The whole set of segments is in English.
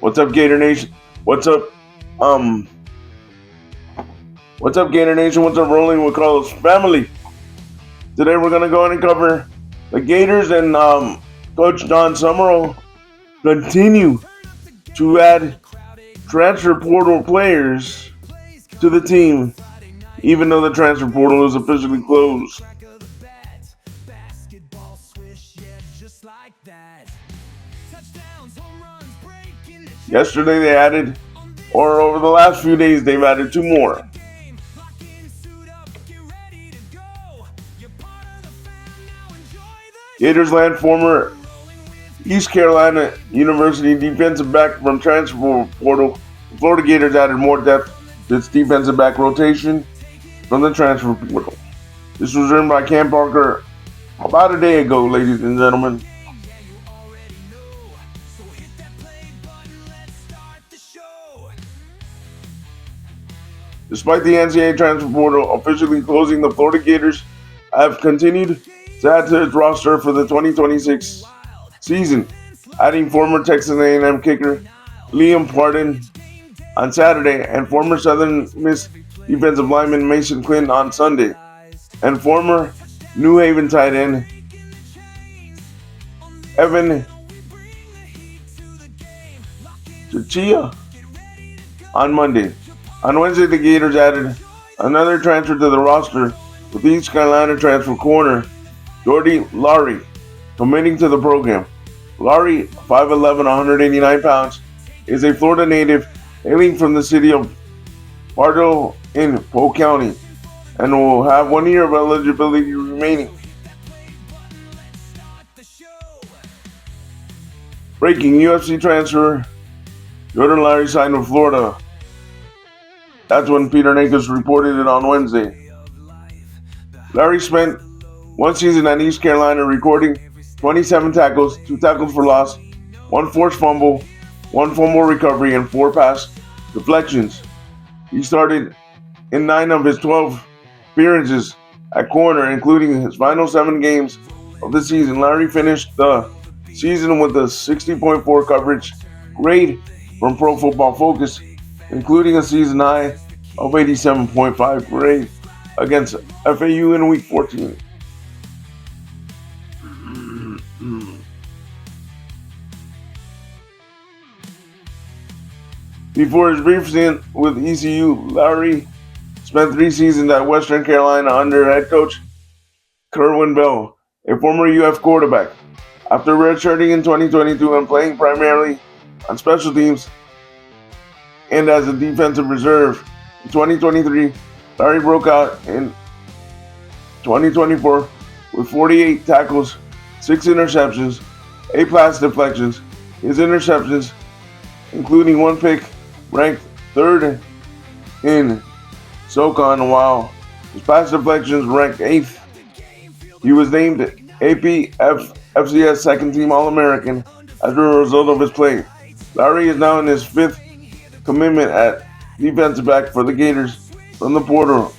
What's up, Gator Nation? What's up? Um, what's up, Gator Nation? What's up, Rolling with Carlos family? Today we're gonna go in and cover the Gators and Coach Don Summerall continue to add transfer portal players to the team, even though the transfer portal is officially closed. Yesterday they added, or over the last few days they've added two more. Gators Land former East Carolina University defensive back from transfer portal. The Florida Gators added more depth to its defensive back rotation from the transfer portal. This was written by Cam Parker about a day ago, ladies and gentlemen. Despite the NCAA transfer portal officially closing, the Florida Gators have continued to add to its roster for the 2026 season, adding former Texas A&M kicker Liam Pardon on Saturday and former Southern Miss defensive lineman Mason Quinn on Sunday, and former New Haven tight end Evan Chichia on Monday. On Wednesday, the Gators added another transfer to the roster with East Carolina transfer corner Jordy Laurie committing to the program. Laurie, 5'11", 189 pounds, is a Florida native hailing from the city of Pardo in Polk County and will have 1 year of eligibility remaining. Breaking: UFC transfer Jordan Laurie signed with Florida. That's when Peter Nakes reported it on Wednesday. Larry spent one season at East Carolina recording 27 tackles, 2 tackles for loss, 1 forced fumble, 1 fumble recovery, and 4 pass deflections. He started in 9 of his 12 appearances at corner, including his final 7 games of the season. Larry finished the season with a 60.4 coverage grade from Pro Football Focus, including a season high of 87.5 grade against FAU in Week 14. Before his brief stint with ECU, Lowry spent 3 seasons at Western Carolina under head coach Kerwin Bell, a former UF quarterback. After redshirting in 2022 and playing primarily on special teams and as a defensive reserve, in 2023, Larry broke out in 2024 with 48 tackles, 6 interceptions, 8 pass deflections. His interceptions, including 1 pick, ranked 3rd in SoCon, while his pass deflections ranked 8th. He was named FCS Second Team All-American as a result of his play. Larry is now in his 5th commitment at defensive back for the Gators from the portal.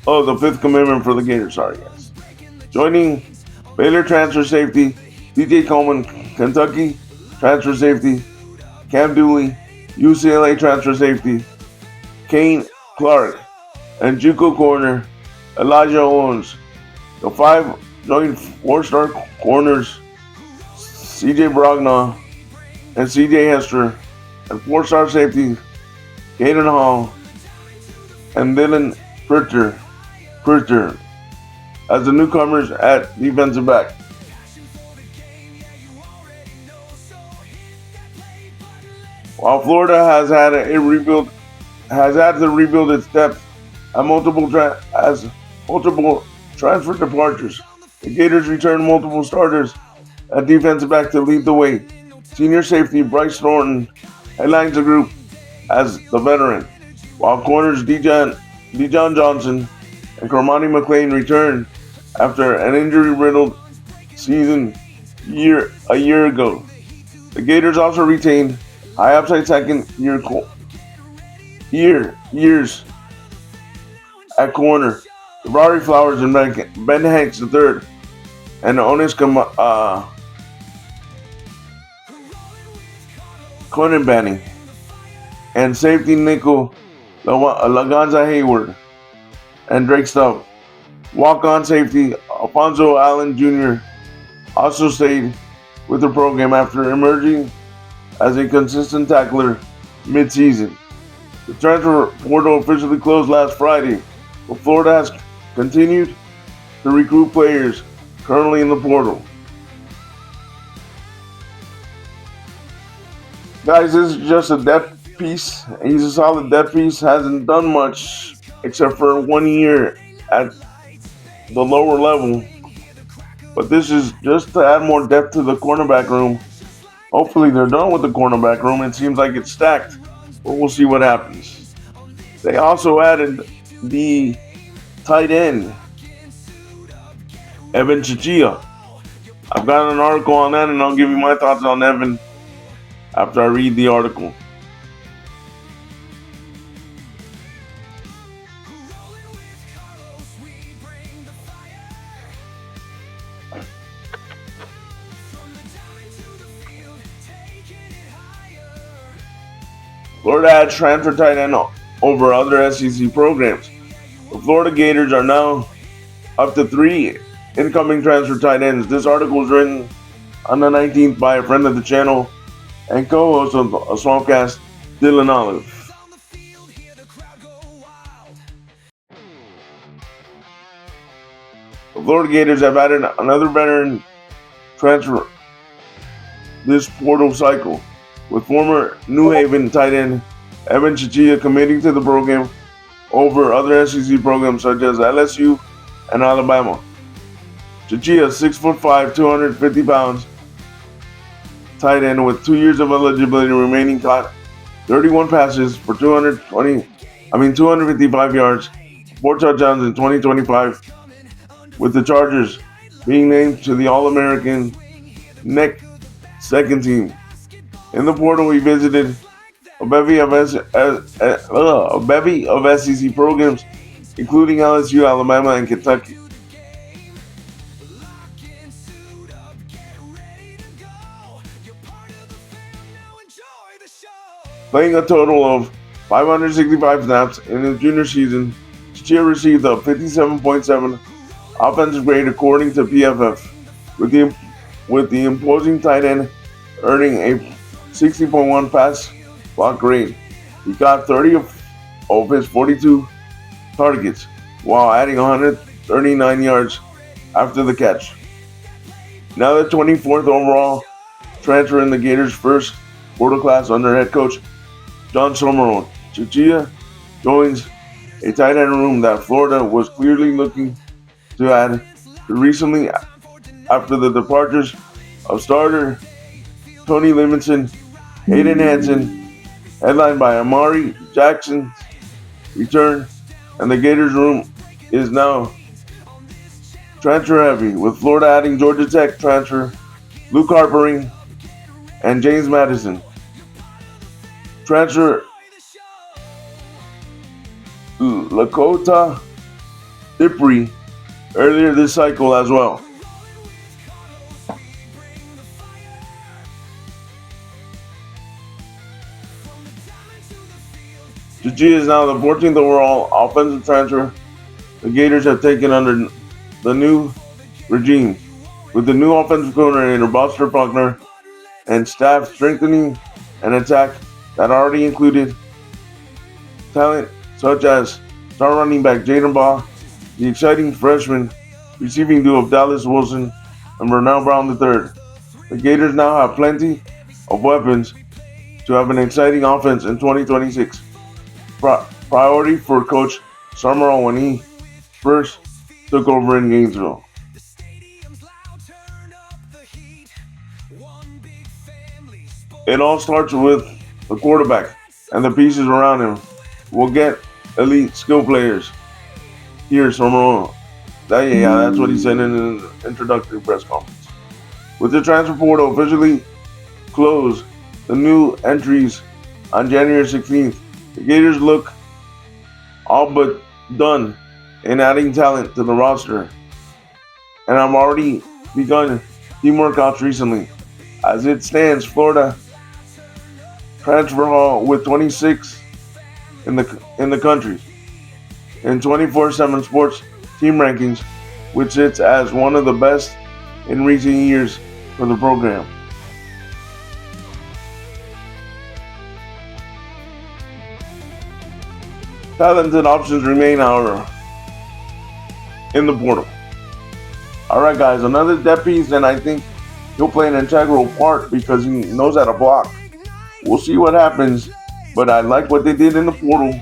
The 5th commitment for the Gators, sorry guys. Joining Baylor transfer safety DJ Coleman, Kentucky transfer safety Cam Dooley, UCLA transfer safety Kane Clark, and JUCO corner Elijah Owens. The 5 joined 4-star corners CJ Brogna and CJ Hester, and 4-star safety Caden Hall and Dylan Pritchard as the newcomers at defensive back. While Florida has had to rebuild its depth at multiple transfer departures, the Gators returned multiple starters at defensive back to lead the way. Senior safety Bryce Thornton headlines the group as the veteran, while corners Dejon Johnson and Cormani McLean returned after an injury-riddled season a year ago. The Gators also retained high upside second years at corner Jabari Flowers and Ben Hanks III, and Onis Banning, and safety nickel Laganza Hayward and Drake Stubb. Walk-on safety Alfonso Allen Jr. also stayed with the program after emerging as a consistent tackler mid-season. The transfer portal officially closed last Friday, but Florida has continued to recruit players currently in the portal. Guys, this is just a depth piece. He's a solid depth piece. Hasn't done much except for 1 year at the lower level. But this is just to add more depth to the cornerback room. Hopefully they're done with the cornerback room. It seems like it's stacked, but we'll see what happens. They also added the tight end, Evan Chichilla. I've got an article on that, and I'll give you my thoughts on Evan after I read the article. Florida adds transfer tight end over other SEC programs. The Florida Gators are now up to 3 incoming transfer tight ends. This article was written on the 19th by a friend of the channel and co-host of a Swampcast, Dylan Olive. The Florida Gators have added another veteran transfer this portal cycle, with former New Haven tight end Evan Chichilla committing to the program over other SEC programs such as LSU and Alabama. Chichilla, 6'5", 250 pounds, tight end with 2 years of eligibility remaining, caught 31 passes for 255 yards, 4 touchdowns in 2025, with the Chargers being named to the All-American next second team. In the portal, he visited a bevy of SEC programs, including LSU, Alabama, and Kentucky. Playing a total of 565 snaps in his junior season, Chichilla received a 57.7 offensive grade according to PFF, with the imposing tight end earning a 60.1 pass block grade. He got 30 of his 42 targets, while adding 139 yards after the catch. Now the 24th overall transfer in the Gators' first portal class under head coach John Summerall, Chichilla joins a tight end room that Florida was clearly looking to add to recently after the departures of starter Tony Livingston, Hayden Hansen, headlined by Amari Jackson's return, and the Gators room is now transfer heavy, with Florida adding Georgia Tech transfer Luke Harpering and James Madison. Transfer Lakota Dipri earlier this cycle as well. Chichilla is now the 14th overall offensive transfer the Gators have taken under the new regime, with the new offensive coordinator Buster Faulkner and staff strengthening an attack that already included talent such as star running back Jaden Baugh, the exciting freshman receiving duo of Dallas Wilson and Vernell Brown III. The Gators now have plenty of weapons to have an exciting offense in 2026. Priority for Coach Summerall when he first took over in Gainesville. It all starts with the quarterback and the pieces around him. We'll get elite skill players. Here's Summerall. That's what he said in an introductory press conference. With the transfer portal officially closed, the new entries on January 16th, the Gators look all but done in adding talent to the roster, and I've already begun team workouts recently. As it stands, Florida transfer hall with 26 in the country, and 24/7 Sports team rankings, which sits as one of the best in recent years for the program. Talented options remain, however, in the portal. Alright guys, another depth piece, and I think he'll play an integral part because he knows how to block. We'll see what happens, but I like what they did in the portal.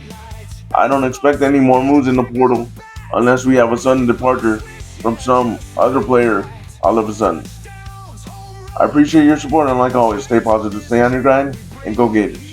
I don't expect any more moves in the portal unless we have a sudden departure from some other player all of a sudden. I appreciate your support, and like always, stay positive, stay on your grind, and go Gators.